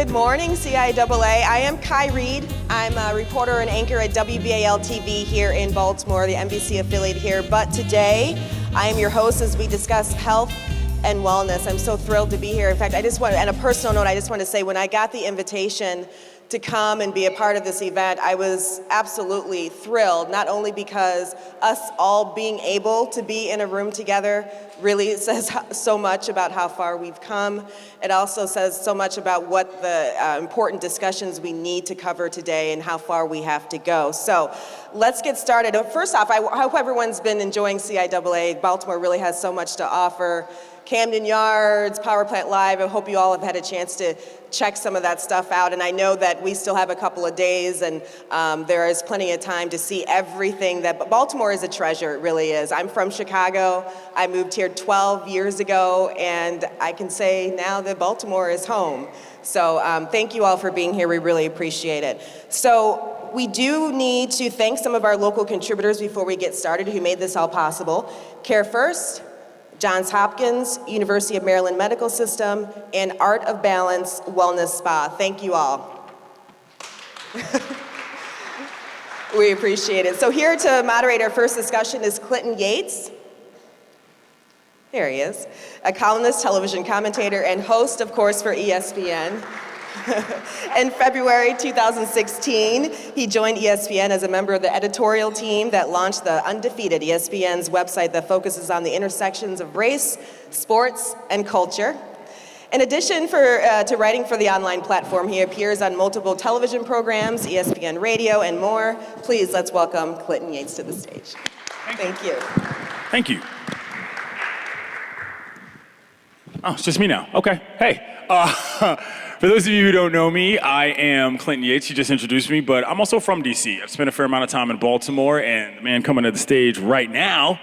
Good morning, CIAA. I am Kai Reed. I'm a reporter and anchor at WBAL TV here in Baltimore, the NBC affiliate here. But today, I am your host as we discuss health and wellness. I'm so thrilled to be here. In fact, on a personal note, I just want to say when I got the invitation to come and be a part of this event, I was absolutely thrilled, not only because us all being able to be in a room together really says so much about how far we've come. It also says so much about what the important discussions we need to cover today and how far we have to go. So let's get started. First off, I hope everyone's been enjoying CIAA. Baltimore really has so much to offer. Camden Yards, Power Plant Live, I hope you all have had a chance to check some of that stuff out. And I know that we still have a couple of days and there is plenty of time to see everything but Baltimore is a treasure, it really is. I'm from Chicago. I moved here 12 years ago and I can say now that Baltimore is home. So thank you all for being here. We really appreciate it. So we do need to thank some of our local contributors before we get started who made this all possible. Care First, Johns Hopkins, University of Maryland Medical System, and Art of Balance Wellness Spa. Thank you all. We appreciate it. So here to moderate our first discussion is Clinton Yates. Here he is, a columnist, television commentator, and host, of course, for ESPN. In February 2016, he joined ESPN as a member of the editorial team that launched the Undefeated, ESPN's website that focuses on the intersections of race, sports, and culture. In addition to writing for the online platform, he appears on multiple television programs, ESPN Radio, and more. Please, let's welcome Clinton Yates to the stage. Thank you. Thank you. Oh, it's just me now. Okay. Hey. For those of you who don't know me, I am Clinton Yates. You just introduced me, but I'm also from D.C. I've spent a fair amount of time in Baltimore, and the man coming to the stage right now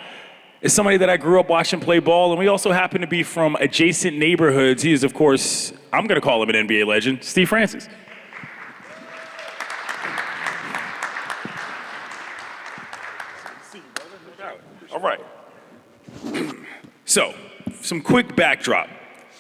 is somebody that I grew up watching play ball, and we also happen to be from adjacent neighborhoods. He is, of course, I'm going to call him an NBA legend, Steve Francis. All right. So, some quick backdrop.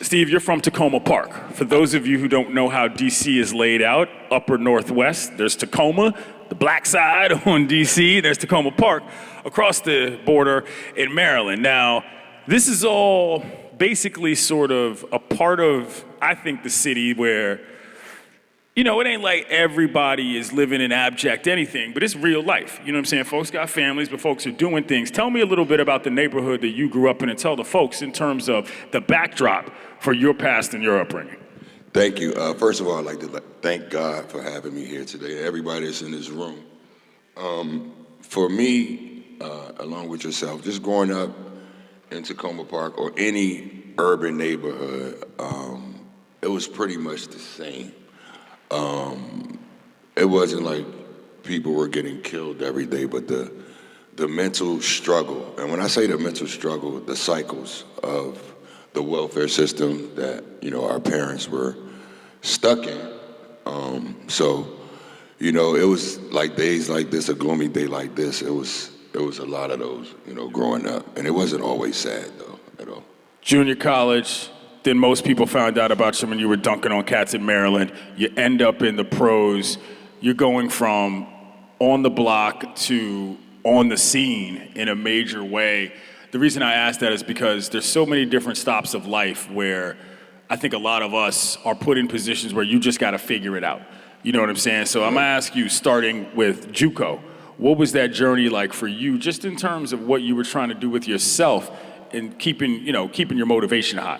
Steve, you're from Tacoma Park. For those of you who don't know how D.C. is laid out, upper northwest, there's Tacoma, the black side on D.C., there's Tacoma Park, across the border in Maryland. Now, this is all basically sort of a part of, I think, the city where, you know, it ain't like everybody is living in abject anything, but it's real life. You know what I'm saying? Folks got families, but folks are doing things. Tell me a little bit about the neighborhood that you grew up in and tell the folks in terms of the backdrop for your past and your upbringing. Thank you. First of all, I'd like to thank God for having me here today, everybody that's in this room. For me, along with yourself, just growing up in Tacoma Park or any urban neighborhood, it was pretty much the same. It wasn't like people were getting killed every day, but the mental struggle, and when I say the mental struggle, the cycles of the welfare system that, you know, our parents were stuck in. So, you know, it was like days like this, a gloomy day like this. It was a lot of those, you know, growing up, and it wasn't always sad though, at all. Junior college, then most people found out about you when you were dunking on cats in Maryland. You end up in the pros. You're going from on the block to on the scene in a major way. The reason I ask that is because there's so many different stops of life where I think a lot of us are put in positions where you just got to figure it out. You know what I'm saying? So I'm gonna ask you, starting with JUCO, what was that journey like for you, just in terms of what you were trying to do with yourself and keeping your motivation hot?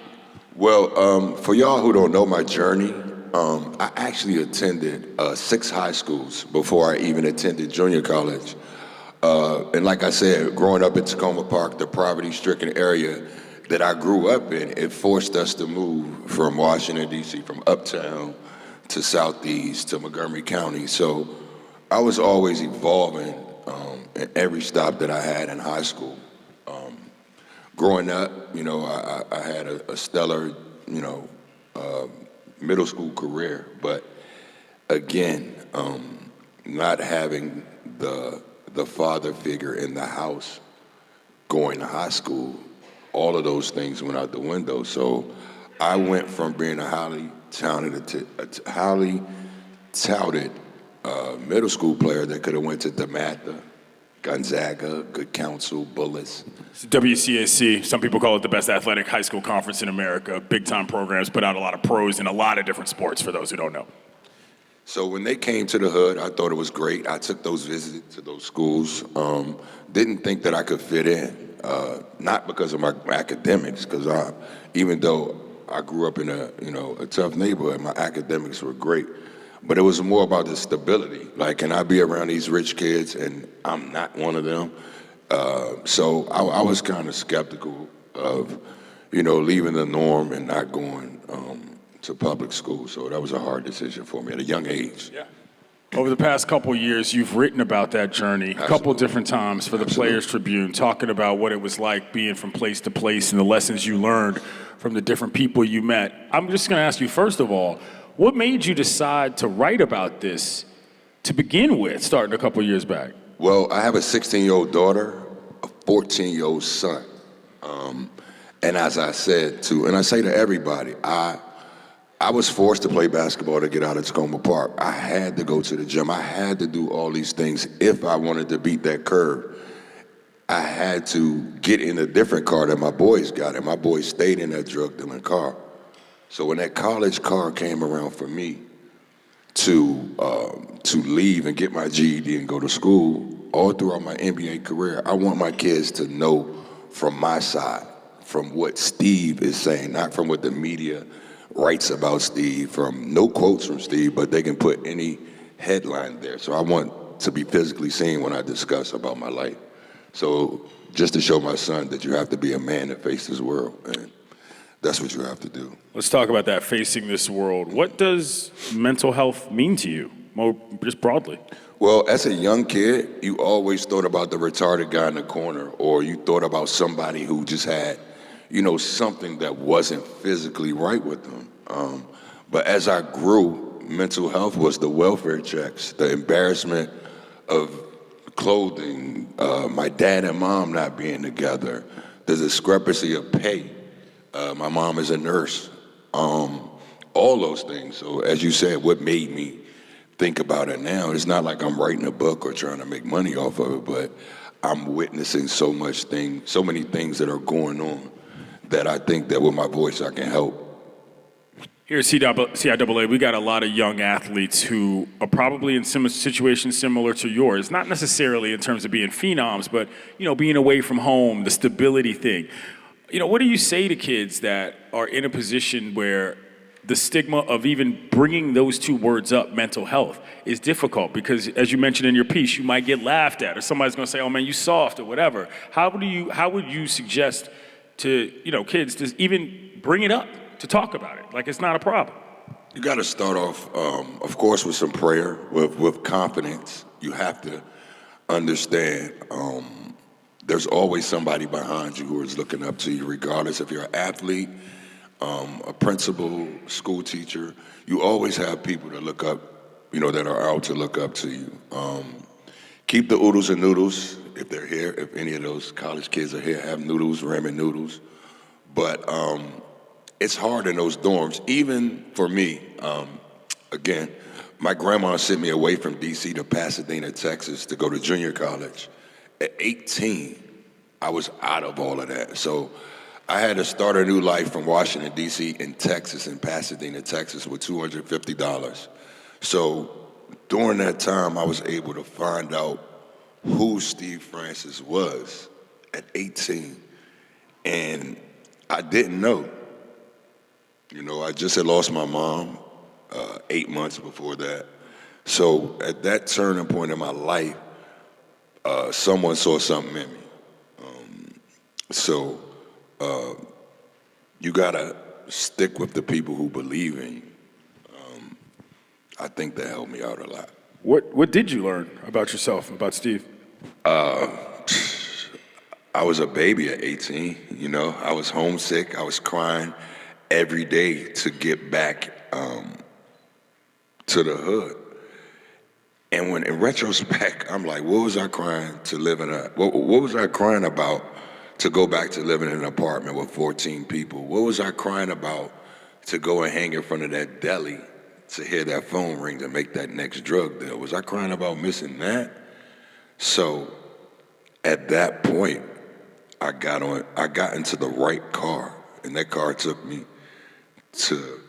Well, for y'all who don't know my journey, I actually attended 6 high schools before I even attended junior college. And like I said, growing up in Tacoma Park, the poverty-stricken area that I grew up in, it forced us to move from Washington, D.C., from uptown to southeast to Montgomery County. So I was always evolving at every stop that I had in high school. Growing up, you know, I had a stellar, you know, middle school career, but again, not having the father figure in the house, going to high school, all of those things went out the window. So I went from being a highly touted middle school player that could have went to DeMatha, Gonzaga, Good Counsel, Bullets. WCAC, some people call it the best athletic high school conference in America. Big time programs, put out a lot of pros in a lot of different sports for those who don't know. So when they came to the hood, I thought it was great. I took those visits to those schools. Didn't think that I could fit in, not because of my academics, because even though I grew up in a tough neighborhood, my academics were great. But it was more about the stability. Like, can I be around these rich kids and I'm not one of them? So I was kind of skeptical of, leaving the norm and not going to public school. So that was a hard decision for me at a young age. Yeah. Over the past couple of years, you've written about that journey a couple different times for the Players Tribune, talking about what it was like being from place to place and the lessons you learned from the different people you met. I'm just going to ask you, first of all, what made you decide to write about this to begin with, starting a couple years back? Well, I have a 16-year-old daughter, a 14-year-old son. And as I said and I say to everybody, I was forced to play basketball to get out of Tacoma Park. I had to go to the gym. I had to do all these things if I wanted to beat that curve. I had to get in a different car than my boys got, and my boys stayed in that drug dealing car. So when that college car came around for me to leave and get my GED and go to school, all throughout my NBA career, I want my kids to know from my side, from what Steve is saying, not from what the media writes about Steve, from no quotes from Steve, but they can put any headline there. So I want to be physically seen when I discuss about my life. So just to show my son that you have to be a man that faces this world, and that's what you have to do. Let's talk about that, facing this world. What does mental health mean to you, more just broadly? Well, as a young kid, you always thought about the retarded guy in the corner, or you thought about somebody who just had, something that wasn't physically right with them. But as I grew, mental health was the welfare checks, the embarrassment of clothing, my dad and mom not being together, the discrepancy of pay. My mom is a nurse. All those things. So as you said, what made me think about it now, it's not like I'm writing a book or trying to make money off of it, but I'm witnessing so many things that are going on that I think that with my voice I can help. Here at CIAA, we got a lot of young athletes who are probably in situations similar to yours, not necessarily in terms of being phenoms, but being away from home, the stability thing. What do you say to kids that are in a position where the stigma of even bringing those two words up, mental health, is difficult? Because as you mentioned in your piece, you might get laughed at, or somebody's going to say, "Oh man, you soft," or whatever. How would you suggest to kids to even bring it up, to talk about it like it's not a problem? You got to start off, of course, with some prayer, with confidence. You have to understand. There's always somebody behind you who is looking up to you, regardless if you're an athlete, a principal, school teacher. You always have people that look up, that are out to look up to you. Keep the oodles and noodles if they're here. If any of those college kids are here, have noodles, ramen noodles. But it's hard in those dorms, even for me. Again, my grandma sent me away from D.C. to Pasadena, Texas, to go to junior college. At 18, I was out of all of that. So I had to start a new life from Washington, D.C. in Pasadena, Texas, with $250. So during that time, I was able to find out who Steve Francis was at 18. And I didn't know. I just had lost my mom 8 months before that. So at that turning point in my life, someone saw something in me. So you gotta stick with the people who believe in you. I think that helped me out a lot. What did you learn about yourself, about Steve? I was a baby at 18, I was homesick. I was crying every day to get back to the hood. And when in retrospect, I'm like, what was I crying to live in what was I crying about to go back to living in an apartment with 14 people? What was I crying about to go and hang in front of that deli to hear that phone ring to make that next drug deal. Was I crying about missing that? So at that point, I got into the right car, and that car took me to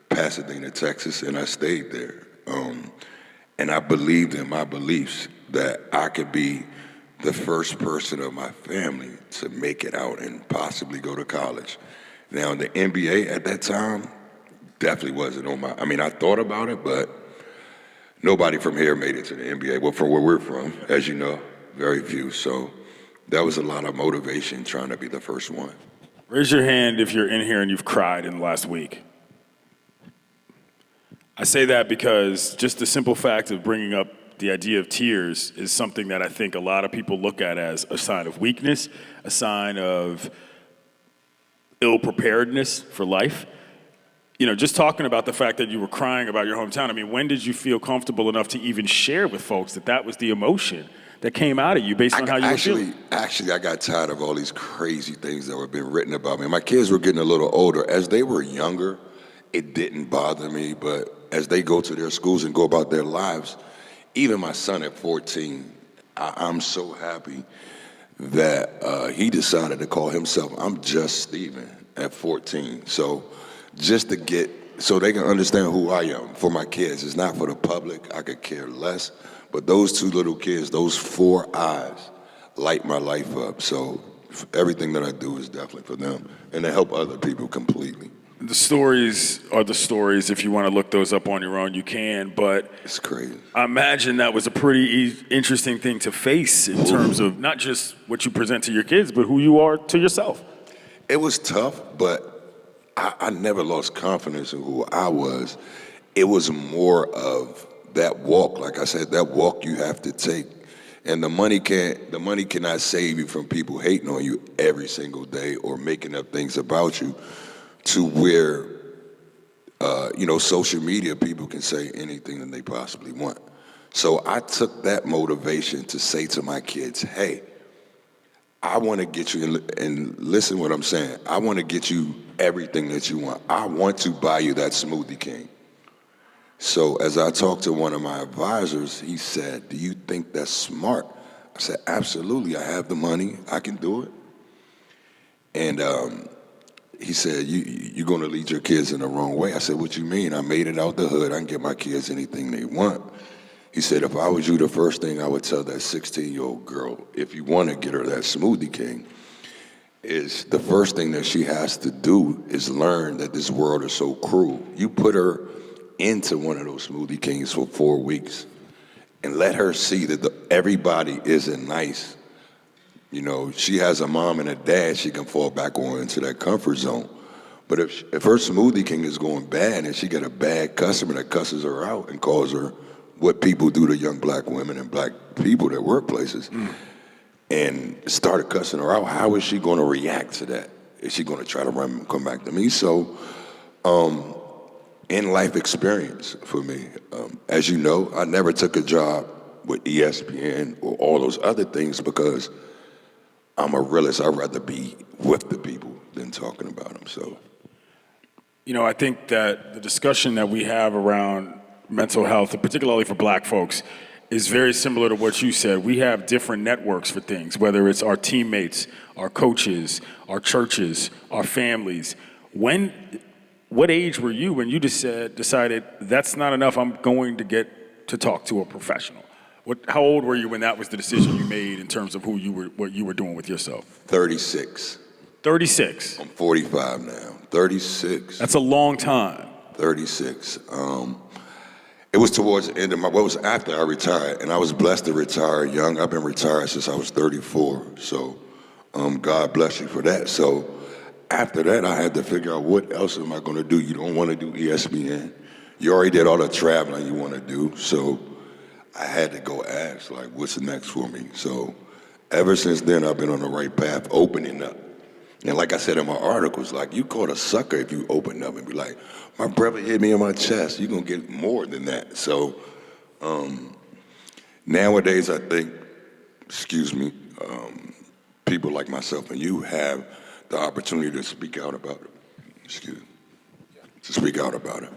Pasadena, Texas, and I stayed there. And I believed in my beliefs that I could be the first person of my family to make it out and possibly go to college. Now, the NBA at that time definitely wasn't on my, I thought about it, but nobody from here made it to the NBA. Well, from where we're from, as you know, very few. So that was a lot of motivation trying to be the first one. Raise your hand if you're in here and you've cried in the last week. I say that because just the simple fact of bringing up the idea of tears is something that I think a lot of people look at as a sign of weakness, a sign of ill-preparedness for life. You know, just talking about the fact that you were crying about your hometown, when did you feel comfortable enough to even share with folks that that was the emotion that came out of you based on how you were feeling? Actually, I got tired of all these crazy things that were being written about me. My kids were getting a little older. As they were younger, it didn't bother me, but as they go to their schools and go about their lives, even my son at 14, I'm so happy that he decided to call himself, I'm Just Steven, at 14. So just to get, so they can understand who I am for my kids. It's not for the public, I could care less. But those two little kids, those 4 eyes, light my life up. So everything that I do is definitely for them and to help other people completely. The stories are the stories. If you want to look those up on your own, you can. But it's crazy. I imagine that was a pretty interesting thing to face in terms of not just what you present to your kids, but who you are to yourself. It was tough, but I never lost confidence in who I was. It was more of that walk. Like I said, that walk you have to take. And the money cannot save you from people hating on you every single day or making up things about you. To where, social media people can say anything that they possibly want. So I took that motivation to say to my kids, hey, I want to get you, and listen what I'm saying, I want to get you everything that you want. I want to buy you that Smoothie King. So as I talked to one of my advisors, he said, do you think that's smart? I said, absolutely, I have the money, I can do it. And he said, you're going to lead your kids in the wrong way. I said, what you mean? I made it out the hood. I can get my kids anything they want. He said, if I was you, the first thing I would tell that 16-year-old girl, if you want to get her that Smoothie King, is the first thing that she has to do is learn that this world is so cruel. You put her into one of those Smoothie Kings for 4 weeks and let her see that everybody isn't nice. She has a mom and a dad she can fall back on into that comfort zone. But if her Smoothie King is going bad and she got a bad customer that cusses her out and calls her what people do to young black women and black people at workplaces and started cussing her out, how is she going to react to that? Is she going to try to come back to me? So in-life experience for me. As you know, I never took a job with ESPN or all those other things because I'm a realist. I'd rather be with the people than talking about them. So, I think that the discussion that we have around mental health, and particularly for black folks, is very similar to what you said. We have different networks for things, whether it's our teammates, our coaches, our churches, our families. What age were you when you decided that's not enough, I'm going to get to talk to a professional? How old were you when that was the decision you made in terms of what you were doing with yourself? 36. 36. I'm 45 now. 36. That's a long time. 36. It was towards the end of it was after I retired, and I was blessed to retire young. I've been retired since I was 34, so God bless you for that. So after that, I had to figure out what else am I going to do. You don't want to do ESPN. You already did all the traveling you want to do, so I had to go ask, what's next for me? So ever since then, I've been on the right path, opening up. And like I said in my articles, you caught a sucker if you open up and be like, my brother hit me in my chest. You're going to get more than that. So nowadays, I think, people like myself and you have the opportunity to speak out about it. to speak out about it.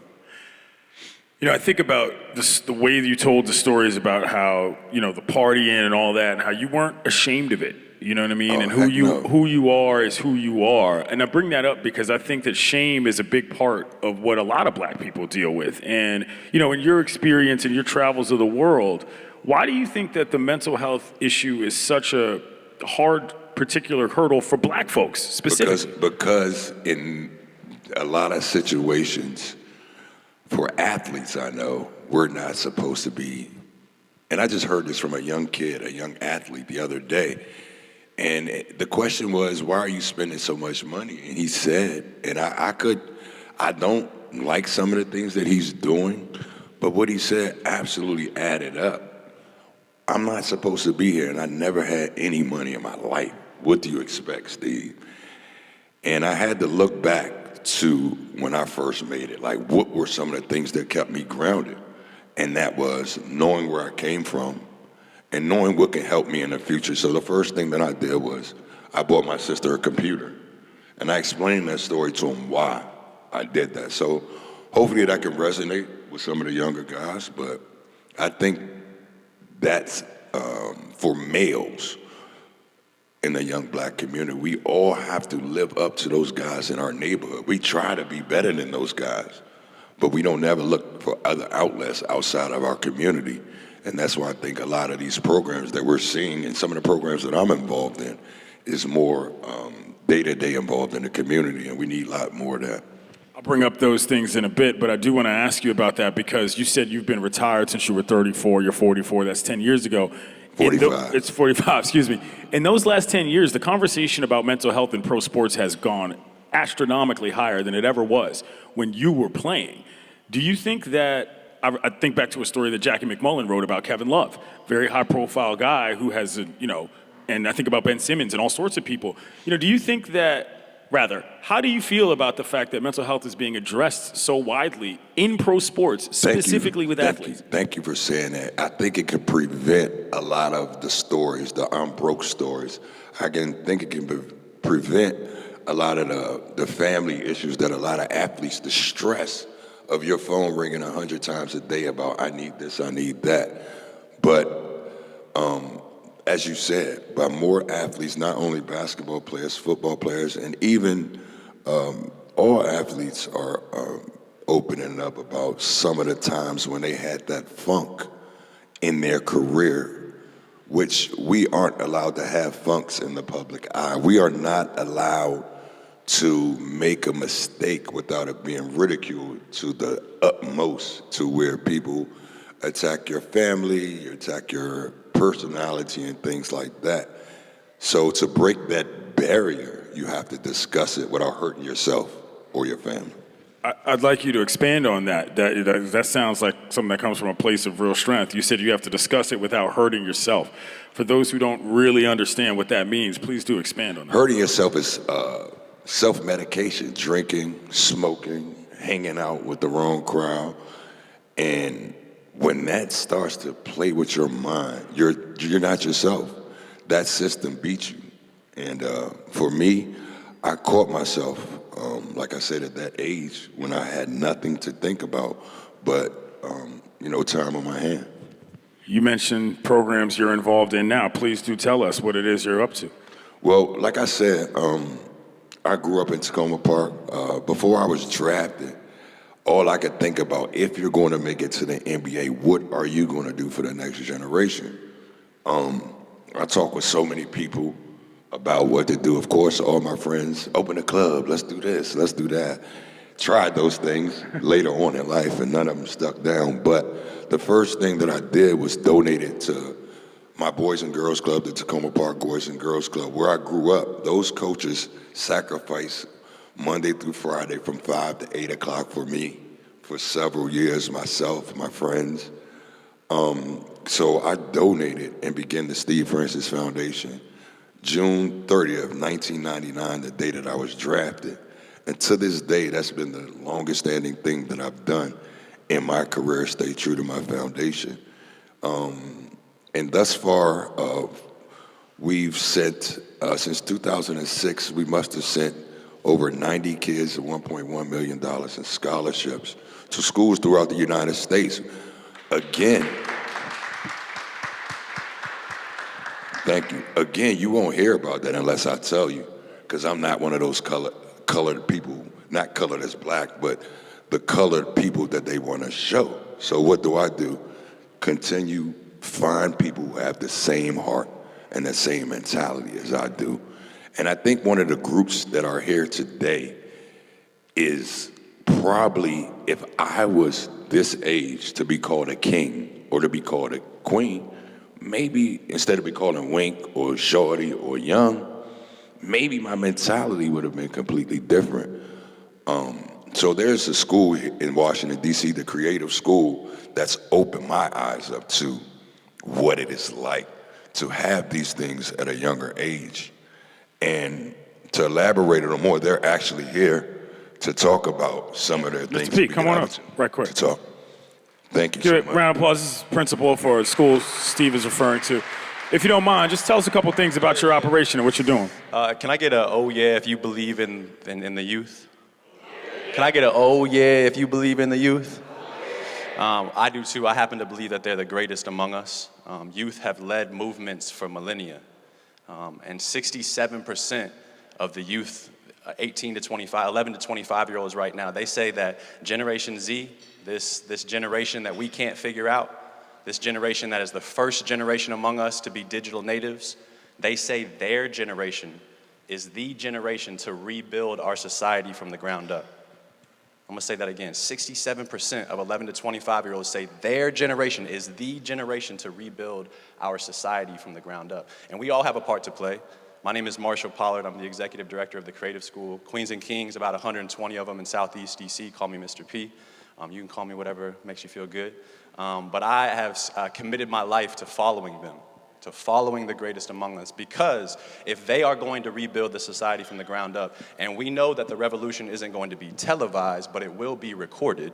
You know, I think about this, the way that you told the stories about how, you know, the partying and all that, and how you weren't ashamed of it. You know what I mean? Oh, And heck no. who you are is who you are. And I bring that up because I think that shame is a big part of what a lot of black people deal with. And, you know, in your experience and your travels of the world, why do you think that the mental health issue is such a hard particular hurdle for black folks specifically? Because in a lot of situations, for athletes I know, we're not supposed to be, and I just heard this from a young kid, a young athlete the other day, and the question was, why are you spending so much money? And he said, and I don't like some of the things that he's doing, but what he said absolutely added up. I'm not supposed to be here, and I never had any money in my life. What do you expect, Steve? And I had to look back to when I first made it. Like, what were some of the things that kept me grounded? And that was knowing where I came from and knowing what can help me in the future. So the first thing that I did was I bought my sister a computer. And I explained that story to him why I did that. So hopefully that can resonate with some of the younger guys. But I think that's for males in the young black community. We all have to live up to those guys in our neighborhood. We try to be better than those guys, but we don't ever look for other outlets outside of our community. And that's why I think a lot of these programs that we're seeing and some of the programs that I'm involved in is more day-to-day involved in the community, and we need a lot more of that. I'll bring up those things in a bit, but I do want to ask you about that because you said you've been retired since you were 34, you're 44, that's 10 years ago. 45. It's 45, excuse me. In those last 10 years, the conversation about mental health in pro sports has gone astronomically higher than it ever was when you were playing. Do you think that, I think back to a story that Jackie McMullen wrote about Kevin Love, very high profile guy who has, and I think about Ben Simmons and all sorts of people. Do you think that, how do you feel about the fact that mental health is being addressed so widely in pro sports, specifically with athletes? Thank you for saying that. I think it could prevent a lot of the stories, the I'm broke stories. I think it can prevent a lot of the family issues that a lot of athletes, the stress of your phone ringing 100 times a day about I need this, I need that. But as you said, by more athletes, not only basketball players, football players, and even all athletes are opening up about some of the times when they had that funk in their career, which we aren't allowed to have funks in the public eye. We are not allowed to make a mistake without it being ridiculed to the utmost, to where people attack your family, attack your personality and things like that. So to break that barrier, you have to discuss it without hurting yourself or your family. I'd like you to expand on that. That sounds like something that comes from a place of real strength. You said you have to discuss it without hurting yourself. For those who don't really understand what that means, please do expand on that. Hurting yourself is self-medication, drinking, smoking, hanging out with the wrong crowd. And when that starts to play with your mind, you're not yourself. That system beats you. And for me, I caught myself, like I said, at that age when I had nothing to think about but, time on my hand. You mentioned programs you're involved in now. Please do tell us what it is you're up to. Well, like I said, I grew up in Tacoma Park. Before I was drafted, all I could think about, if you're going to make it to the NBA, what are you going to do for the next generation? I talk with so many people about what to do. Of course, all my friends, open a club, let's do this, let's do that. Tried those things later on in life, and none of them stuck down. But the first thing that I did was donate it to my Boys and Girls Club, the Tacoma Park Boys and Girls Club, where I grew up. Those coaches sacrificed Monday through Friday from 5 to 8 o'clock for me for several years, myself, my friends. So I donated and began the Steve Francis Foundation June 30th, 1999, the day that I was drafted. And to this day, that's been the longest standing thing that I've done in my career, stay true to my foundation. And thus far, we've sent, since 2006, we must have sent over 90 kids and $1.1 million in scholarships to schools throughout the United States. Again, thank you. Again, you won't hear about that unless I tell you, because I'm not one of those colored people, not colored as black, but the colored people that they want to show. So what do? Continue, find people who have the same heart and the same mentality as I do. And I think one of the groups that are here today is probably, if I was this age, to be called a king or to be called a queen, maybe instead of be called a Wink or Shorty or Young, maybe my mentality would have been completely different. So there's a school in Washington, D.C., the Creative School, that's opened my eyes up to what it is like to have these things at a younger age. And to elaborate on it more, they're actually here to talk about some of their things. Mr. Pete, come on up right quick. To talk. Thank you Give so it much. round of applause. This is principal for a school Steve is referring to. If you don't mind, just tell us a couple things about your operation and what you're doing. Can I get a oh yeah if you believe in the youth? Can I get a oh yeah if you believe in the youth? I do too. I happen to believe that they're the greatest among us. Youth have led movements for millennia. And 67% of the youth, 18 to 25, 11 to 25-year-olds right now, they say that Generation Z, this generation that we can't figure out, this generation that is the first generation among us to be digital natives, they say their generation is the generation to rebuild our society from the ground up. I'm gonna say that again. 67% of 11 to 25-year-olds say their generation is the generation to rebuild our society from the ground up. And we all have a part to play. My name is Marshall Pollard. I'm the executive director of the Creative School. Queens and Kings, about 120 of them in Southeast DC. Call me Mr. P. You can call me whatever makes you feel good. But I have committed my life to following them, to following the greatest among us, because if they are going to rebuild the society from the ground up, and we know that the revolution isn't going to be televised, but it will be recorded,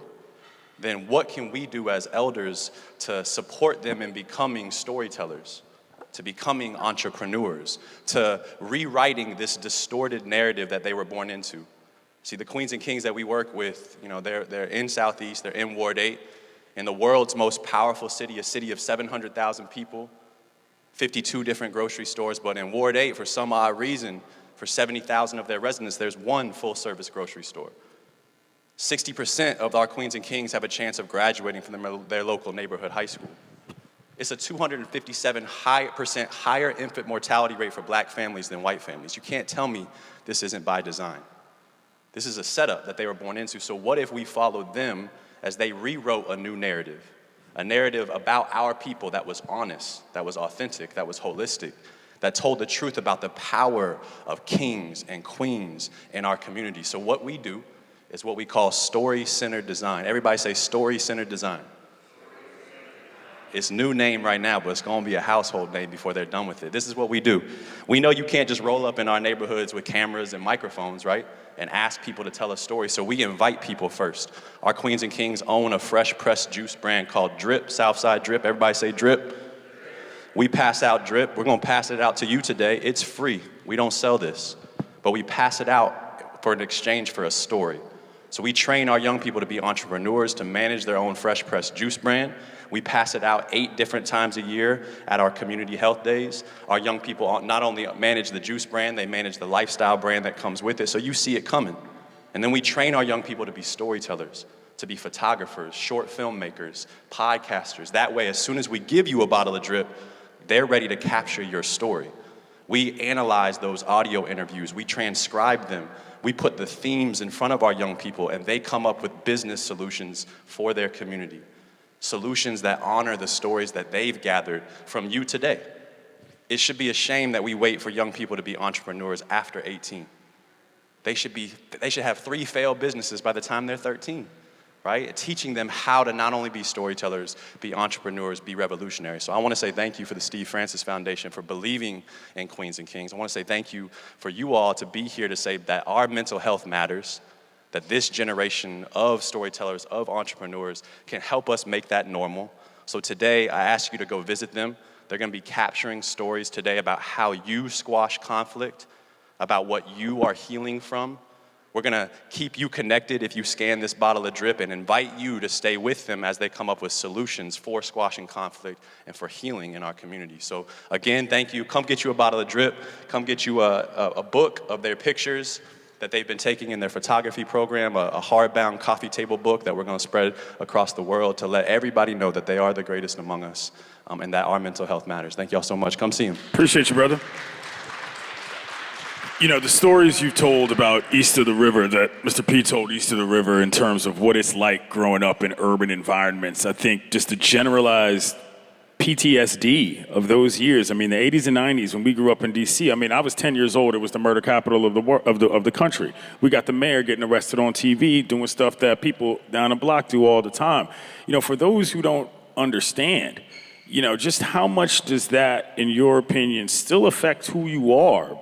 then what can we do as elders to support them in becoming storytellers, to becoming entrepreneurs, to rewriting this distorted narrative that they were born into? See, the Queens and Kings that we work with, they're in Southeast, they're in Ward 8, in the world's most powerful city, a city of 700,000 people, 52 different grocery stores, but in Ward 8, for some odd reason, for 70,000 of their residents, there's one full-service grocery store. 60% of our Queens and Kings have a chance of graduating from their local neighborhood high school. It's a 257% higher infant mortality rate for black families than white families. You can't tell me this isn't by design. This is a setup that they were born into. So what if we followed them as they rewrote a new narrative? A narrative about our people that was honest, that was authentic, that was holistic, that told the truth about the power of kings and queens in our community. So what we do is what we call story-centered design. Everybody say story-centered design. It's a new name right now, but it's gonna be a household name before they're done with it. This is what we do. We know you can't just roll up in our neighborhoods with cameras and microphones, right? And ask people to tell a story. So we invite people first. Our Queens and Kings own a fresh pressed juice brand called Drip, Southside Drip. Everybody say Drip. We pass out Drip. We're gonna pass it out to you today. It's free. We don't sell this, but we pass it out for an exchange for a story. So we train our young people to be entrepreneurs, to manage their own fresh pressed juice brand. We pass it out 8 different times a year at our community health days. Our young people not only manage the juice brand, they manage the lifestyle brand that comes with it, so you see it coming. And then we train our young people to be storytellers, to be photographers, short filmmakers, podcasters. That way, as soon as we give you a bottle of Drip, they're ready to capture your story. We analyze those audio interviews, we transcribe them, we put the themes in front of our young people, and they come up with business solutions for their community. Solutions that honor the stories that they've gathered from you today. It should be a shame that we wait for young people to be entrepreneurs after 18. They should have 3 failed businesses by the time they're 13, right? Teaching them how to not only be storytellers, be entrepreneurs, be revolutionaries. So I want to say thank you for the Steve Francis Foundation for believing in Queens and Kings. I want to say thank you for you all to be here to say that our mental health matters, that this generation of storytellers, of entrepreneurs can help us make that normal. So today, I ask you to go visit them. They're gonna be capturing stories today about how you squash conflict, about what you are healing from, We're gonna keep you connected if you scan this bottle of drip and invite you to stay with them as they come up with solutions for squashing conflict and for healing in our community. So again, thank you. Come get you a bottle of drip. Come get you a book of their pictures that they've been taking in their photography program, a hardbound coffee table book that we're gonna spread across the world to let everybody know that they are the greatest among us and that our mental health matters. Thank y'all so much. Come see them. Appreciate you, brother. You know, the stories you've told about east of the river, that Mr. P told east of the river in terms of what it's like growing up in urban environments, I think just the generalized PTSD of those years. I mean, the 80s and 90s when we grew up in DC, I mean, I was 10 years old. It was the murder capital of the country. We got the mayor getting arrested on TV, doing stuff that people down the block do all the time. You know, for those who don't understand, you know, just how much does that, in your opinion, still affect who you are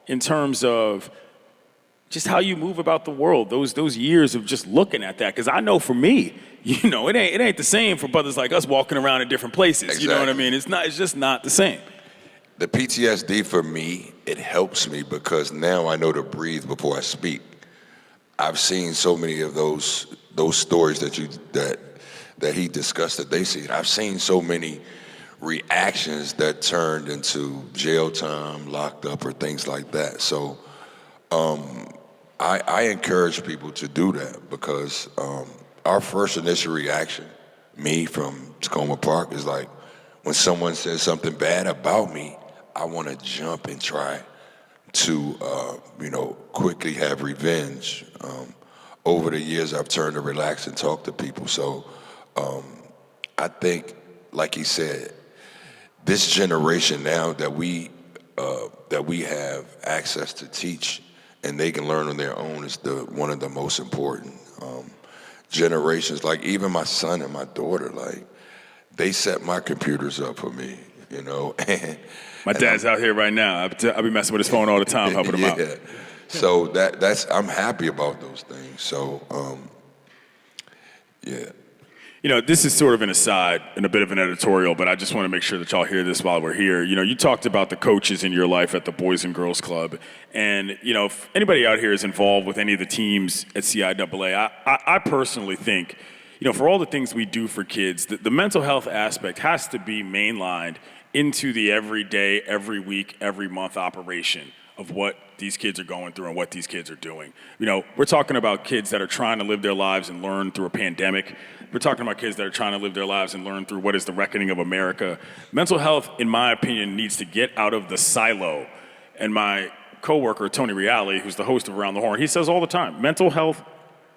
in terms of just how you move about the world, those years of just looking at that? Because I know for me, you know, it ain't the same for brothers like us walking around in different places. Exactly. You know what I mean? It's just not the same. The PTSD for me, it helps me because now I know to breathe before I speak. I've seen so many of those stories that he discussed that they see. I've seen so many reactions that turned into jail time, locked up, or things like that. So I encourage people to do that because our first initial reaction, me from Tacoma Park, is like when someone says something bad about me, I want to jump and try to, quickly have revenge. Over the years, I've turned to relax and talk to people. So I think, like he said, this generation now that we have access to teach and they can learn on their own is one of the most important generations. Like even my son and my daughter, like they set my computers up for me, you know. My dad's out here right now. I'll be messing with his phone all the time, helping him out. So I'm happy about those things. So yeah. You know, this is sort of an aside and a bit of an editorial, but I just want to make sure that y'all hear this while we're here. You know, you talked about the coaches in your life at the Boys and Girls Club. And, you know, if anybody out here is involved with any of the teams at CIAA, I personally think, you know, for all the things we do for kids, the mental health aspect has to be mainlined into the everyday, every week, every month operation of what these kids are going through and what these kids are doing. You know, we're talking about kids that are trying to live their lives and learn through a pandemic. We're talking about kids that are trying to live their lives and learn through what is the reckoning of America. Mental health, in my opinion, needs to get out of the silo. And my coworker, Tony Reale, who's the host of Around the Horn, he says all the time, mental health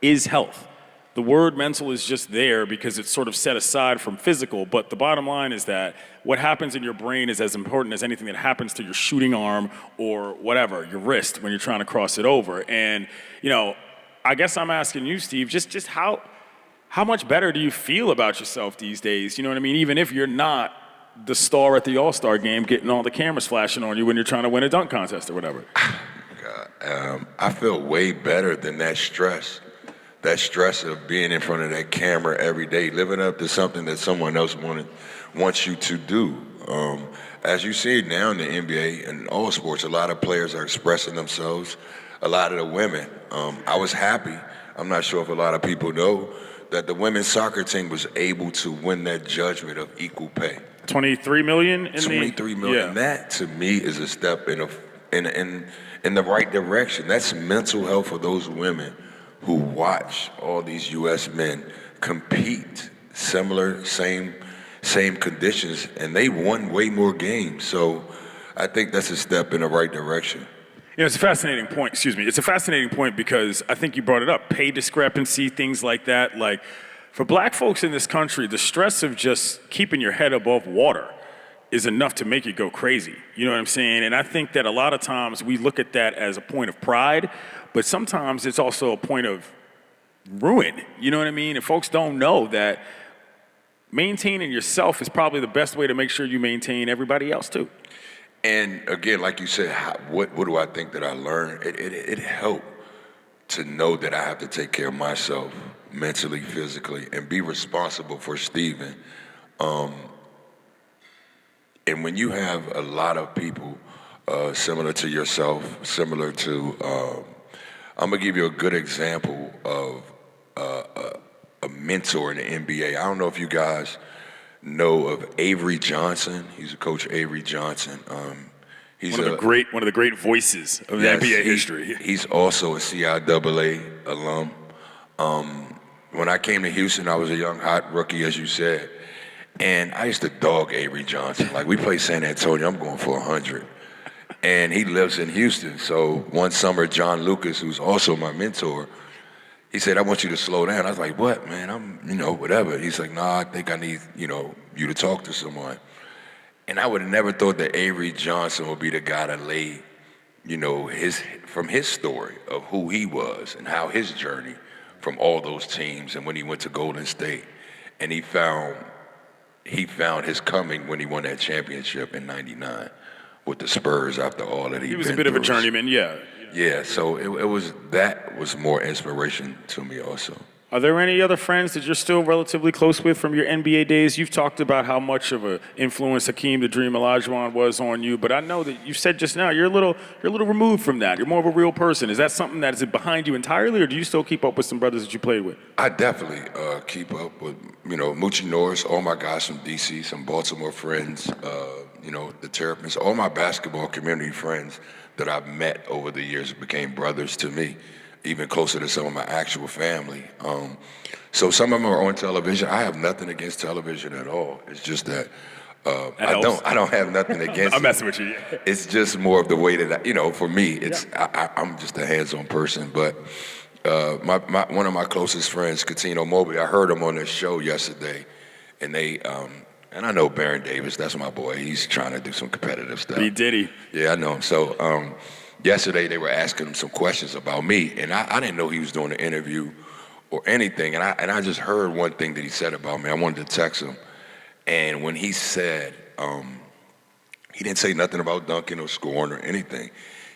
is health. The word mental is just there because it's sort of set aside from physical, but the bottom line is that what happens in your brain is as important as anything that happens to your shooting arm or whatever, your wrist, when you're trying to cross it over. And, you know, I guess I'm asking you, Steve, just how much better do you feel about yourself these days? You know what I mean? Even if you're not the star at the All-Star game getting all the cameras flashing on you when you're trying to win a dunk contest or whatever. God, I feel way better than that stress. That stress of being in front of that camera every day, living up to something that someone else wants you to do. As you see now in the NBA and all sports, a lot of players are expressing themselves. A lot of the women. I was happy. I'm not sure if a lot of people know that the women's soccer team was able to win that judgment of equal pay. 23 million in 23 million. Yeah. That to me is a step in the right direction. That's mental health for those women who watch all these U.S. men compete, similar, same conditions, and they won way more games. So I think that's a step in the right direction. You know, it's a fascinating point, It's a fascinating point because I think you brought it up, pay discrepancy, things like that. Like, for black folks in this country, the stress of just keeping your head above water is enough to make you go crazy. You know what I'm saying? And I think that a lot of times we look at that as a point of pride, but sometimes it's also a point of ruin. You know what I mean? And folks don't know that maintaining yourself is probably the best way to make sure you maintain everybody else too. And again, like you said, what do I think that I learned? It helped to know that I have to take care of myself mentally, physically, and be responsible for Stephen. And when you have a lot of people similar to yourself, similar to I'm gonna give you a good example of a mentor in the NBA. I don't know if you guys know of Avery Johnson. He's a coach, Avery Johnson. He's one of the great voices of the NBA history. He's also a CIAA alum. When I came to Houston, I was a young, hot rookie, as you said, and I used to dog Avery Johnson. Like, we play San Antonio, I'm going for 100. And he lives in Houston. So one summer, John Lucas, who's also my mentor, he said, I want you to slow down. I was like, what, man? I'm, whatever. He's like, nah, I think I need, you to talk to someone. And I would have never thought that Avery Johnson would be the guy to lay, from his story of who he was and how his journey from all those teams and when he went to Golden State. And he found his coming when he won that championship in '99 with the Spurs after all that he was a bit of a journeyman, yeah. Yeah, so that was more inspiration to me also. Are there any other friends that you're still relatively close with from your NBA days? You've talked about how much of an influence Hakeem the Dream Olajuwon was on you, but I know that you said just now you're a little removed from that. You're more of a real person. Is that something that is behind you entirely, or do you still keep up with some brothers that you played with? I definitely keep up with, Moochie Norris, all my guys from D.C., some Baltimore friends, the Terrapins, all my basketball community friends that I've met over the years became brothers to me, even closer to some of my actual family. So some of them are on television. I have nothing against television at all. It's just that I don't have nothing against I'm messing with you. It's just more of the way that, for me, it's I'm just a hands-on person. But one of my closest friends, Katino Mobley, I heard him on this show yesterday, and they and I know Baron Davis, that's my boy. He's trying to do some competitive stuff. He did he? Yeah, I know him. So yesterday they were asking him some questions about me, and I didn't know he was doing an interview or anything. And I just heard one thing that he said about me. I wanted to text him. And when he said, he didn't say nothing about dunking or scoring or anything.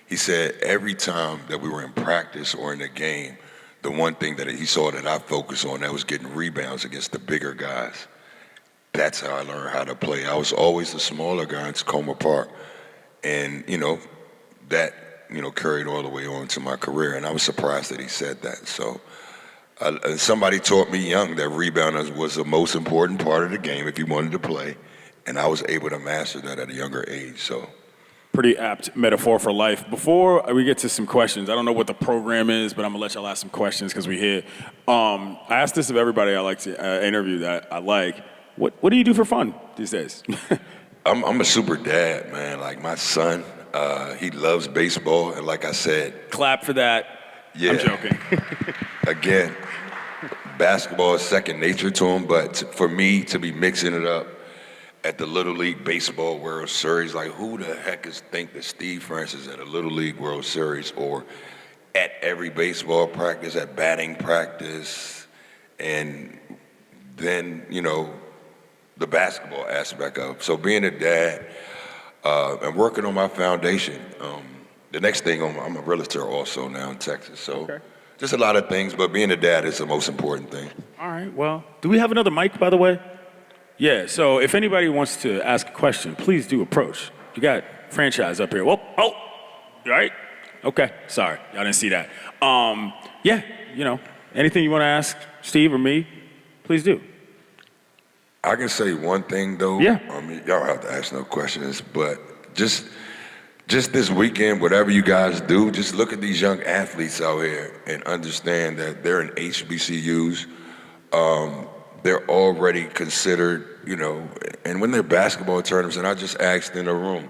He said every time that we were in practice or in the game, the one thing that he saw that I focused on, that was getting rebounds against the bigger guys. That's how I learned how to play. I was always the smaller guy in Tacoma Park. And, that, carried all the way on to my career. And I was surprised that he said that. So somebody taught me young that rebounding was the most important part of the game if you wanted to play. And I was able to master that at a younger age. So pretty apt metaphor for life. Before we get to some questions, I don't know what the program is, but I'm going to let y'all ask some questions because we're here. I ask this of everybody I like to interview that I like. What do you do for fun these days? I'm a super dad, man. Like, my son, he loves baseball, and like I said... Clap for that. Yeah. I'm joking. Again, basketball is second nature to him, but for me to be mixing it up at the Little League Baseball World Series, like, who the heck think that Steve Francis at a Little League World Series, or at every baseball practice, at batting practice, and then, the basketball aspect of. So being a dad and working on my foundation. The next thing, I'm a realtor also now in Texas. So just a lot of things, but being a dad is the most important thing. All right, well, do we have another mic, by the way? Yeah, so if anybody wants to ask a question, please do approach. You got franchise up here. Whoa, oh, you all right? Okay, sorry, y'all didn't see that. Yeah, anything you want to ask Steve or me, please do. I can say one thing, though. Yeah. I mean, y'all have to ask no questions, but just this weekend, whatever you guys do, just look at these young athletes out here and understand that they're in HBCUs. They're already considered, and when they're basketball tournaments, and I just asked in a room,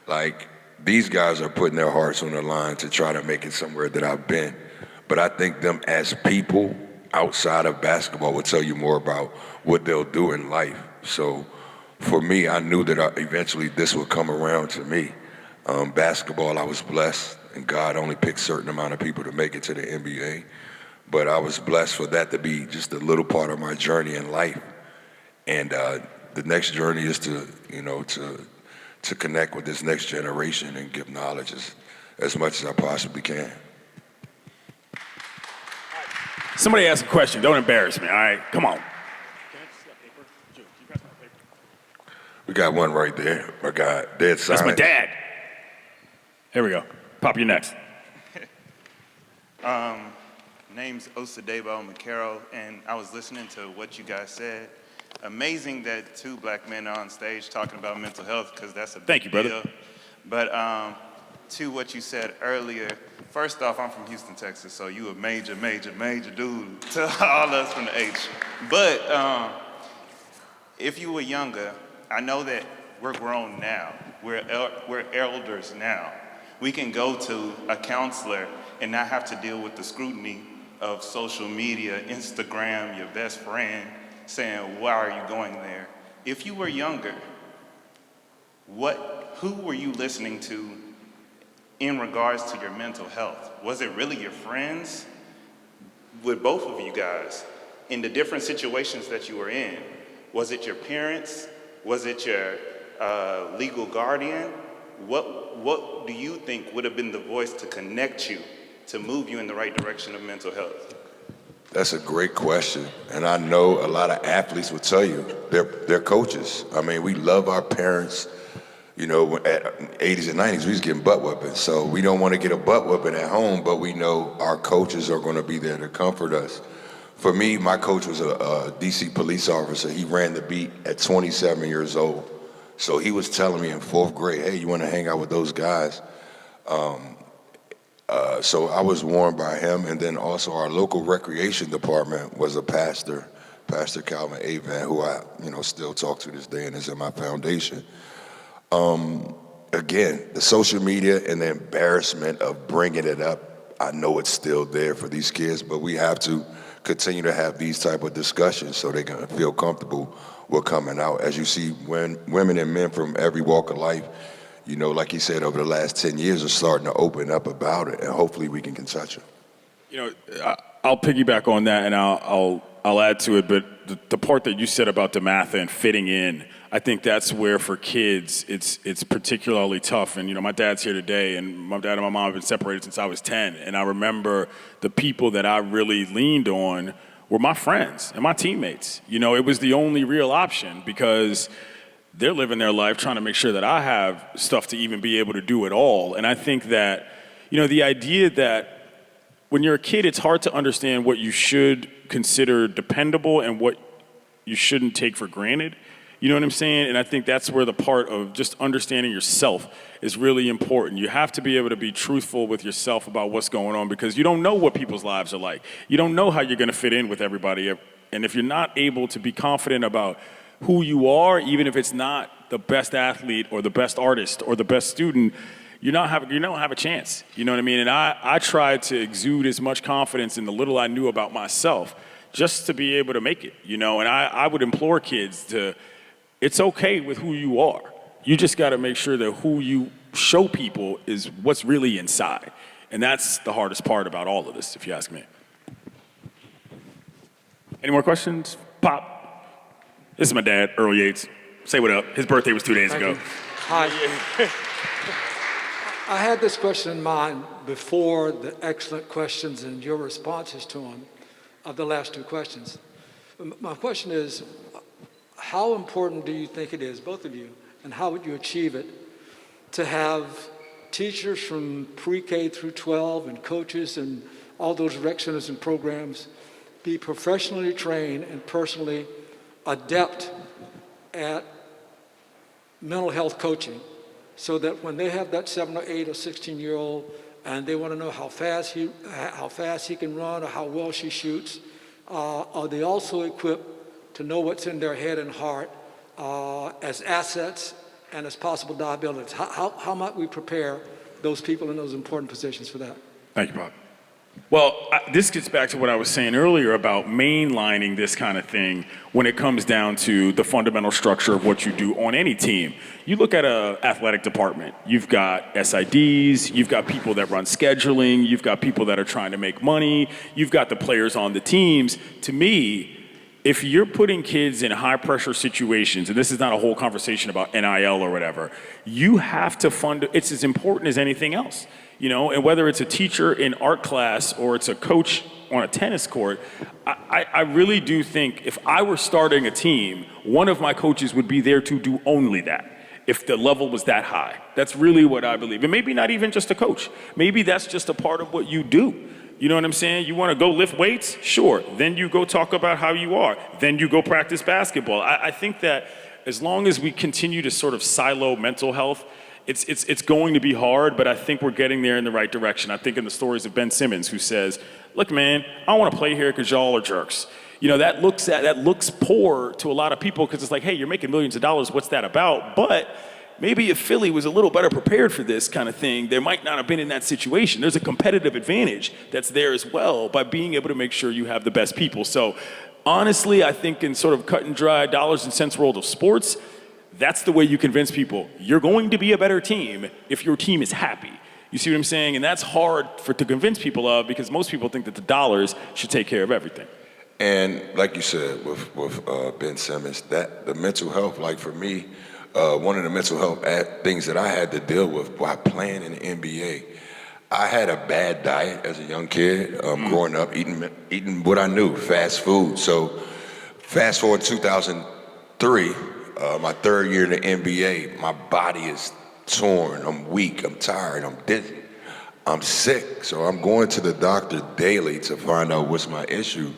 like, these guys are putting their hearts on the line to try to make it somewhere that I've been. But I think them as people outside of basketball will tell you more about what they'll do in life. So for me, I knew that eventually this would come around to me. Basketball, I was blessed, and God only picks a certain amount of people to make it to the NBA. But I was blessed for that to be just a little part of my journey in life. And the next journey is to connect with this next generation and give knowledge as much as I possibly can. Somebody ask a question. Don't embarrass me, all right? Come on. We got one right there. My guy, dead silent. That's my dad. Here we go. Pop, you next. Name's Osadebo Makaro, and I was listening to what you guys said. Amazing that two black men are on stage talking about mental health, because that's a big Thank you, brother. deal. But to what you said earlier, first off, I'm from Houston, Texas, so you a major dude to all us from the H. But if you were younger, I know that we're grown now. We're elders now. We can go to a counselor and not have to deal with the scrutiny of social media, Instagram, your best friend saying, why are you going there? If you were younger, who were you listening to in regards to your mental health? Was it really your friends? With both of you guys, in the different situations that you were in, was it your parents? Was it your legal guardian? What do you think would have been the voice to connect you, to move you in the right direction of mental health? That's a great question, and I know a lot of athletes will tell you they're coaches. I mean, we love our parents. You know, at 80s and 90s, we was getting butt whipping, so we don't want to get a butt whipping at home, but we know our coaches are going to be there to comfort us. For me, my coach was a DC police officer. He ran the beat at 27 years old. So he was telling me in 4th grade, hey, you want to hang out with those guys? So I was warned by him, and then also our local recreation department was a pastor, Pastor Calvin Avan, who I still talk to this day and is in my foundation. Again, the social media and the embarrassment of bringing it up, I know it's still there for these kids, but we have to continue to have these type of discussions so they can feel comfortable with coming out. As you see, when women and men from every walk of life, like you said, over the last 10 years are starting to open up about it, and hopefully we can touch it. I'll piggyback on that, and I'll add to it, but the part that you said about DeMatha and fitting in, I think that's where for kids it's particularly tough. And my dad's here today, and my dad and my mom have been separated since I was 10. And I remember the people that I really leaned on were my friends and my teammates. It was the only real option because they're living their life trying to make sure that I have stuff to even be able to do it all. And I think that, the idea that when you're a kid, it's hard to understand what you should consider dependable and what you shouldn't take for granted. You know what I'm saying? And I think that's where the part of just understanding yourself is really important. You have to be able to be truthful with yourself about what's going on because you don't know what people's lives are like. You don't know how you're going to fit in with everybody. And if you're not able to be confident about who you are, even if it's not the best athlete or the best artist or the best student, you don't have a chance. You know what I mean? And I tried to exude as much confidence in the little I knew about myself just to be able to make it, And I would implore kids to, it's okay with who you are. You just got to make sure that who you show people is what's really inside. And that's the hardest part about all of this, if you ask me. Any more questions? Pop. This is my dad, Earl Yates. Say what up. His birthday was 2 days ago. Hi. I had this question in mind before the excellent questions and your responses to them of the last two questions. My question is, how important do you think it is, both of you, and how would you achieve it, to have teachers from pre-K through 12 and coaches and all those rec centers and programs be professionally trained and personally adept at mental health coaching so that when they have that 7 or 8 or 16-year-old and they want to know how fast he can run or how well she shoots, are they also equipped to know what's in their head and heart as assets and as possible liabilities? How might we prepare those people in those important positions for that? Thank you, Bob. Well, this gets back to what I was saying earlier about mainlining this kind of thing when it comes down to the fundamental structure of what you do on any team. You look at an athletic department, you've got SIDs, you've got people that run scheduling, you've got people that are trying to make money, you've got the players on the teams. To me, if you're putting kids in high pressure situations, and this is not a whole conversation about NIL or whatever, you have to fund, it's as important as anything else. And whether it's a teacher in art class or it's a coach on a tennis court, I really do think if I were starting a team, one of my coaches would be there to do only that, if the level was that high. That's really what I believe. And maybe not even just a coach. Maybe that's just a part of what you do. You know what I'm saying? You want to go lift weights? Sure. Then you go talk about how you are. Then you go practice basketball. I think that as long as we continue to sort of silo mental health, it's going to be hard, but I think we're getting there in the right direction. I think in the stories of Ben Simmons, who says, look, man, I don't want to play here because y'all are jerks. You know, that looks poor to a lot of people because it's like, hey, you're making millions of dollars. What's that about? But maybe if Philly was a little better prepared for this kind of thing, there might not have been in that situation. There's a competitive advantage that's there as well by being able to make sure you have the best people. So honestly, I think in sort of cut and dry dollars and cents world of sports, that's the way you convince people you're going to be a better team if your team is happy. You see what I'm saying? And that's hard to convince people of because most people think that the dollars should take care of everything. And like you said with Ben Simmons, that the mental health, like for me, one of the mental health things that I had to deal with while playing in the NBA, I had a bad diet as a young kid, growing up, eating what I knew, fast food. So fast forward 2003, my third year in the NBA, my body is torn, I'm weak, I'm tired, I'm dizzy, I'm sick. So I'm going to the doctor daily to find out what's my issue.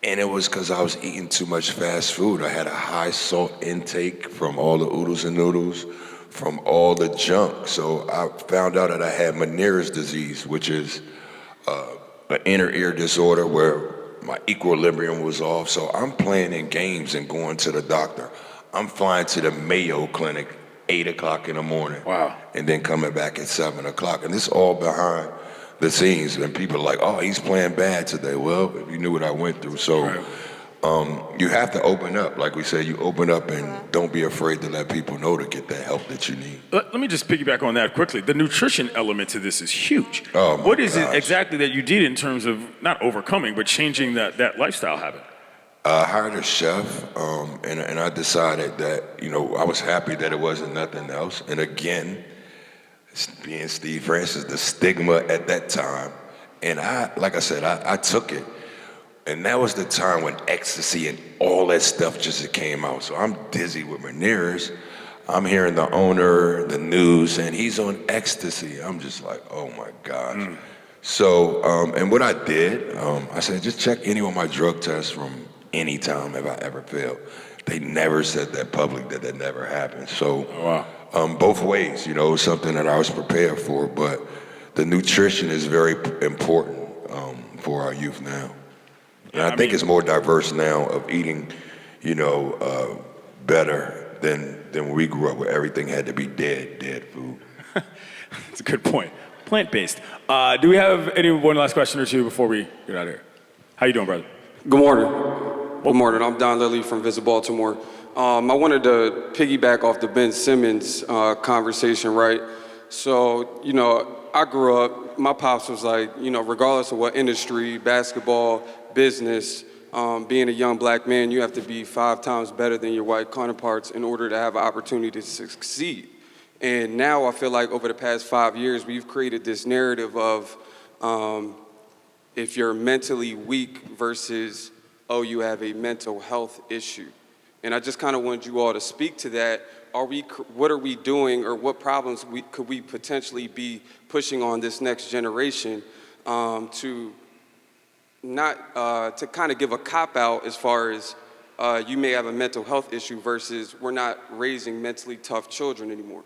And it was because I was eating too much fast food. I had a high salt intake from all the oodles and noodles, from all the junk. So I found out that I had Meniere's disease, which is an inner ear disorder where my equilibrium was off. So I'm playing in games and going to the doctor. I'm flying to the Mayo Clinic 8 o'clock in the morning. Wow. And then coming back at 7 o'clock. And this all behind the scenes. And people are like, oh, he's playing bad today. Well, if you knew what I went through. So you have to open up. Like we said, you open up and don't be afraid to let people know to get that help that you need. Let me just piggyback on that quickly. The nutrition element to this is huge. Oh, what is it exactly that you did in terms of not overcoming, but changing that lifestyle habit? I hired a chef, and I decided that, I was happy that it wasn't nothing else. And again, being Steve Francis, the stigma at that time. And I took it. And that was the time when ecstasy and all that stuff just came out. So I'm dizzy with Meniere's. I'm hearing the owner, the news, and he's on ecstasy. I'm just like, oh my gosh. So, and what I did, I said, just check any of my drug tests from any time have I ever failed. They never said that public, that never happened. So, both ways, something that I was prepared for, but the nutrition is very important for our youth now. And I think it's more diverse now of eating, better than when we grew up where everything had to be dead food. That's a good point. Plant-based. Do we have one last question or two before we get out of here? How you doing, brother? Good morning. Good morning. I'm Don Lilly from Visit Baltimore. I wanted to piggyback off the Ben Simmons conversation, right? So, I grew up, my pops was like, regardless of what industry, basketball, business, being a young black man, you have to be 5 times better than your white counterparts in order to have an opportunity to succeed. And now I feel like over the past 5 years, we've created this narrative of if you're mentally weak versus, oh, you have a mental health issue. And I just kind of wanted you all to speak to that. What are we doing, or what problems could we potentially be pushing on this next generation to not to kind of give a cop out as far as you may have a mental health issue versus we're not raising mentally tough children anymore?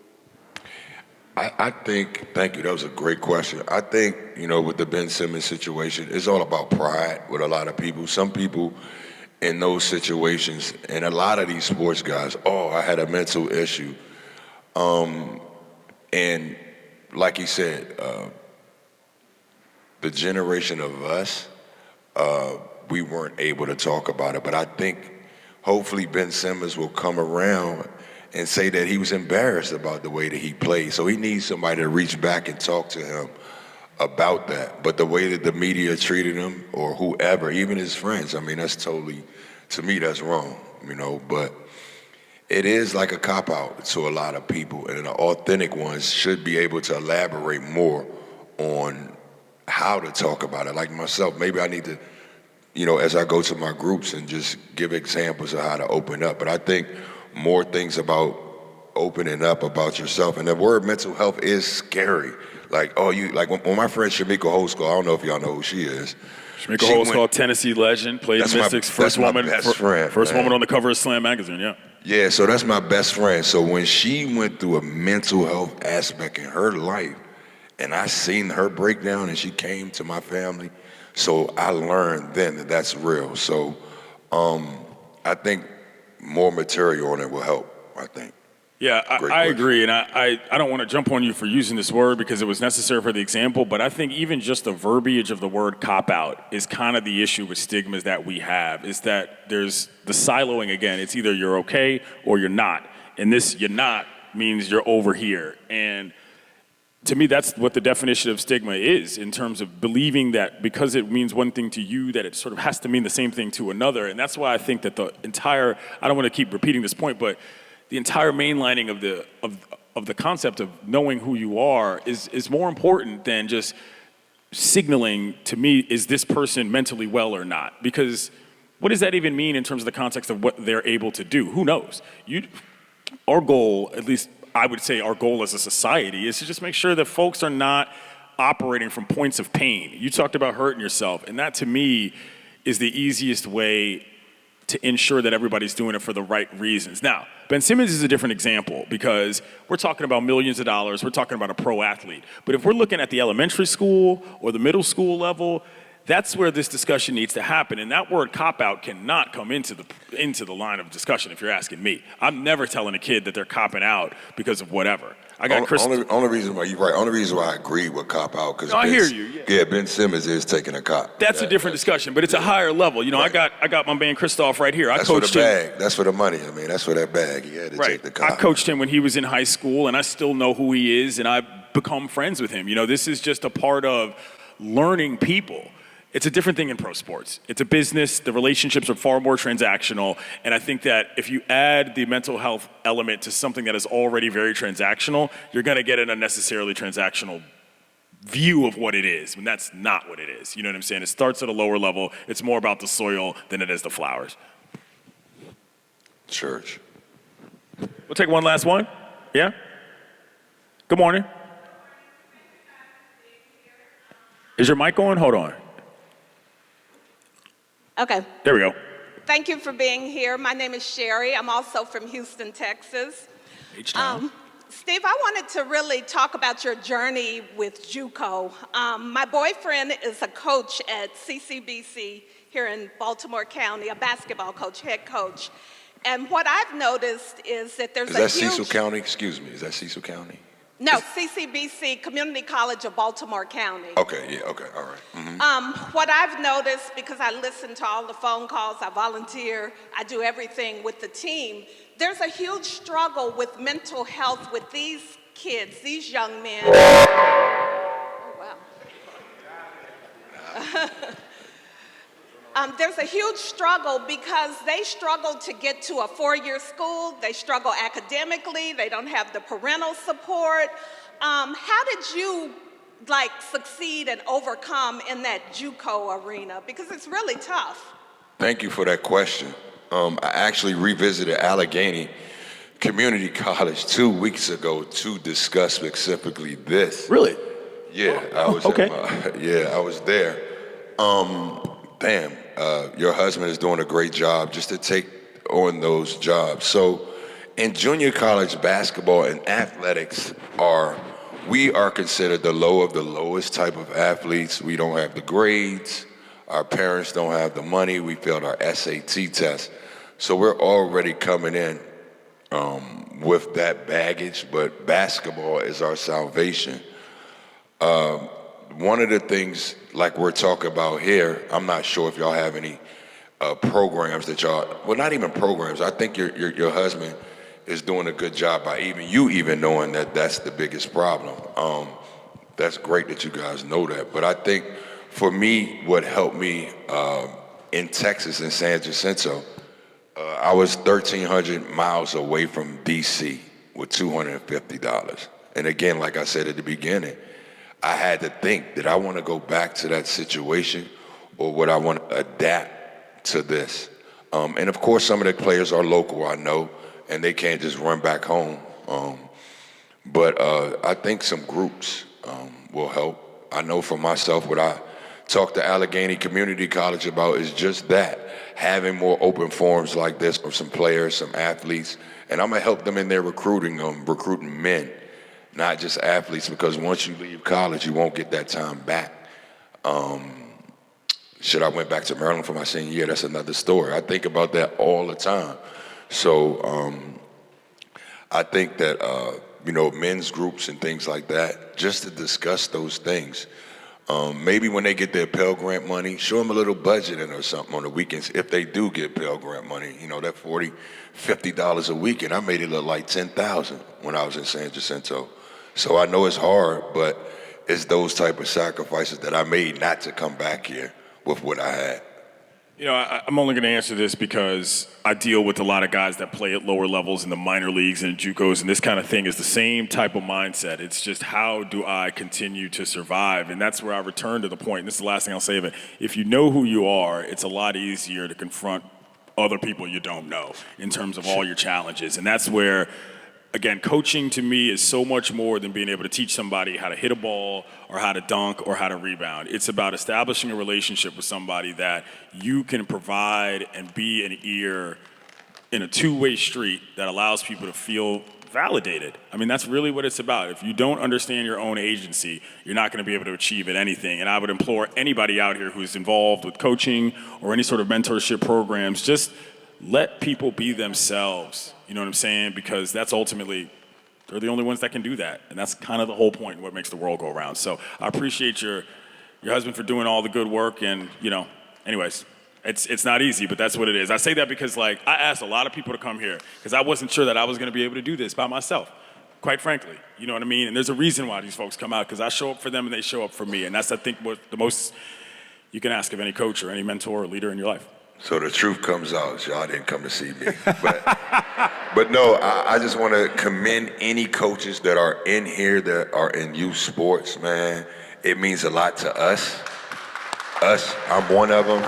I think, thank you, that was a great question. I think, with the Ben Simmons situation, it's all about pride with a lot of people. Some people in those situations, and a lot of these sports guys, I had a mental issue. And like he said, the generation of us, we weren't able to talk about it. But I think hopefully Ben Simmons will come around and say that he was embarrassed about the way that he played. So he needs somebody to reach back and talk to him about that. But the way that the media treated him, or whoever, even his friends, that's totally, to me, that's wrong, But it is like a cop-out to a lot of people, and the authentic ones should be able to elaborate more on how to talk about it. Like myself, maybe I need to, as I go to my groups and just give examples of how to open up. But I think more things about opening up about yourself. And the word mental health is scary. Like, when my friend Shamika Holsclaw, I don't know if y'all know who she is. Shamika Holsclaw, Tennessee legend, played Mystics, first woman on the cover of Slam magazine, yeah. Yeah, so that's my best friend. So when she went through a mental health aspect in her life, and I seen her breakdown, and she came to my family, so I learned then that that's real. So I think more material on it will help, I think. Yeah, I agree, and I don't want to jump on you for using this word because it was necessary for the example, but I think even just the verbiage of the word cop-out is kind of the issue with stigmas that we have, is that there's the siloing again. It's either you're okay or you're not, and this you're not means you're over here. And to me, that's what the definition of stigma is, in terms of believing that because it means one thing to you, that it sort of has to mean the same thing to another. And that's why I think that the entire, I don't want to keep repeating this point, but the entire mainlining of the concept of knowing who you are is more important than just signaling to me, is this person mentally well or not? Because what does that even mean in terms of the context of what they're able to do? Who knows? Our goal, at least I would say our goal as a society, is to just make sure that folks are not operating from points of pain. You talked about hurting yourself, and that to me is the easiest way to ensure that everybody's doing it for the right reasons. Now, Ben Simmons is a different example because we're talking about millions of dollars, we're talking about a pro athlete. But if we're looking at the elementary school or the middle school level, that's where this discussion needs to happen. And that word cop-out cannot come into the line of discussion if you're asking me. I'm never telling a kid that they're copping out because of whatever. I got only reason why you're right. Only reason why I agree with cop out because I hear you. Yeah. Ben Simmons is taking a cop. That's a different discussion, but it's a higher level. You know, right. I got my man Christoph right here. That's for the bag. That's for the money. I mean, that's for that bag. He had to take the cop. I coached him when he was in high school, and I still know who he is, and I've become friends with him. You know, this is just a part of learning people. It's a different thing in pro sports. It's a business. The relationships are far more transactional. And I think that if you add the mental health element to something that is already very transactional, you're going to get an unnecessarily transactional view of what it is, when that's not what it is. You know what I'm saying? It starts at a lower level. It's more about the soil than it is the flowers. Church. We'll take one last one. Yeah? Good morning. Is your mic on? Hold on. Okay. There we go. Thank you for being here. My name is Sherry. I'm also from Houston, Texas. Steve, I wanted to really talk about your journey with JUCO. My boyfriend is a coach at CCBC here in Baltimore County, a basketball coach, head coach. And what I've noticed is that there's a huge... Is that Cecil County? Excuse me. Is that Cecil County? No, CCBC, Community College of Baltimore County. Okay, yeah, okay, all right. Mm-hmm. What I've noticed, because I listen to all the phone calls, I volunteer, I do everything with the team, there's a huge struggle with mental health with these kids, these young men. Oh, wow. There's a huge struggle because they struggle to get to a four-year school. They struggle academically. They don't have the parental support. How did you succeed and overcome in that JUCO arena? Because it's really tough. Thank you for that question. I actually revisited Allegheny Community College 2 weeks ago to discuss specifically this. Really? Yeah, I was there. Your husband is doing a great job just to take on those jobs. So in junior college basketball and athletics we are considered the low of the lowest type of athletes. We don't have the grades. Our parents don't have the money. We failed our SAT test. So we're already coming in with that baggage, but basketball is our salvation. One of the things like we're talking about here, I'm not sure if y'all have any programs that well, not even programs. I think your husband is doing a good job by even knowing that that's the biggest problem. That's great that you guys know that. But I think for me, what helped me in Texas, in San Jacinto, I was 1,300 miles away from DC with $250. And again, like I said at the beginning, I had to think, did I want to go back to that situation or would I want to adapt to this? And of course, some of the players are local, I know, and they can't just run back home. But I think some groups will help. I know for myself, what I talk to Allegheny Community College about is just that, having more open forums like this for some players, some athletes, and I'm gonna help them in their recruiting men, not just athletes, because once you leave college, you won't get that time back. Shit, I went back to Maryland for my senior year, that's another story. I think about that all the time. So I think that, men's groups and things like that, just to discuss those things. Maybe when they get their Pell Grant money, show them a little budgeting or something on the weekends, if they do get Pell Grant money, that $40, $50 a weekend. I made it look like $10,000 when I was in San Jacinto. So I know it's hard, but it's those type of sacrifices that I made not to come back here with what I had. I'm only going to answer this because I deal with a lot of guys that play at lower levels in the minor leagues and JUCOs, and this kind of thing is the same type of mindset. It's just, how do I continue to survive? And that's where I return to the point, and this is the last thing I'll say, but if you know who you are, it's a lot easier to confront other people you don't know in terms of all your challenges. And that's where, again, coaching to me is so much more than being able to teach somebody how to hit a ball or how to dunk or how to rebound. It's about establishing a relationship with somebody that you can provide and be an ear in a two-way street that allows people to feel validated. I mean, that's really what it's about. If you don't understand your own agency, you're not going to be able to achieve at anything. And I would implore anybody out here who's involved with coaching or any sort of mentorship programs, just let people be themselves. You know what I'm saying? Because that's ultimately, they're the only ones that can do that. And that's kind of the whole point, what makes the world go around. So I appreciate your husband for doing all the good work. And, anyways, it's not easy, but that's what it is. I say that because, I asked a lot of people to come here because I wasn't sure that I was going to be able to do this by myself, quite frankly. You know what I mean? And there's a reason why these folks come out, because I show up for them and they show up for me. And that's, I think, what the most you can ask of any coach or any mentor or leader in your life. So the truth comes out, y'all didn't come to see me. But no, I just want to commend any coaches that are in here that are in youth sports, man. It means a lot to us. I'm one of them.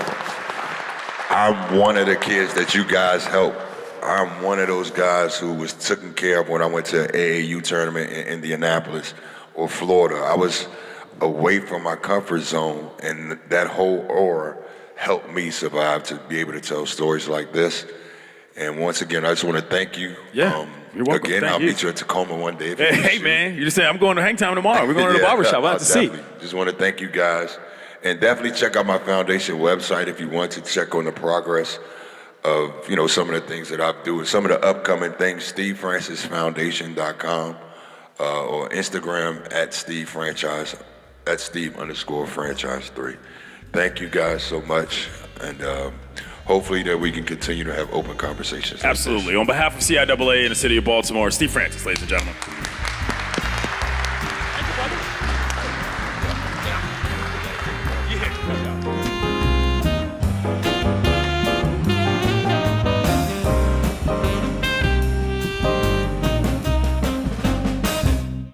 I'm one of the kids that you guys help. I'm one of those guys who was taken care of when I went to an AAU tournament in Indianapolis or Florida. I was away from my comfort zone, and that whole aura helped me survive to be able to tell stories like this. And once again, I just want to thank you. Yeah, you're welcome. Again, I'll meet you at Tacoma one day. Hey, man, you just say, I'm going to hang time tomorrow. We're going to the barbershop. We'll have to see. Just want to thank you guys. And definitely check out my foundation website if you want to check on the progress of, some of the things that I'm doing, some of the upcoming things, SteveFrancisFoundation.com or Instagram at SteveFranchise, at Steve_franchise3. Thank you guys so much, and hopefully that we can continue to have open conversations. Absolutely. On behalf of CIAA and the city of Baltimore, Steve Francis, ladies and gentlemen.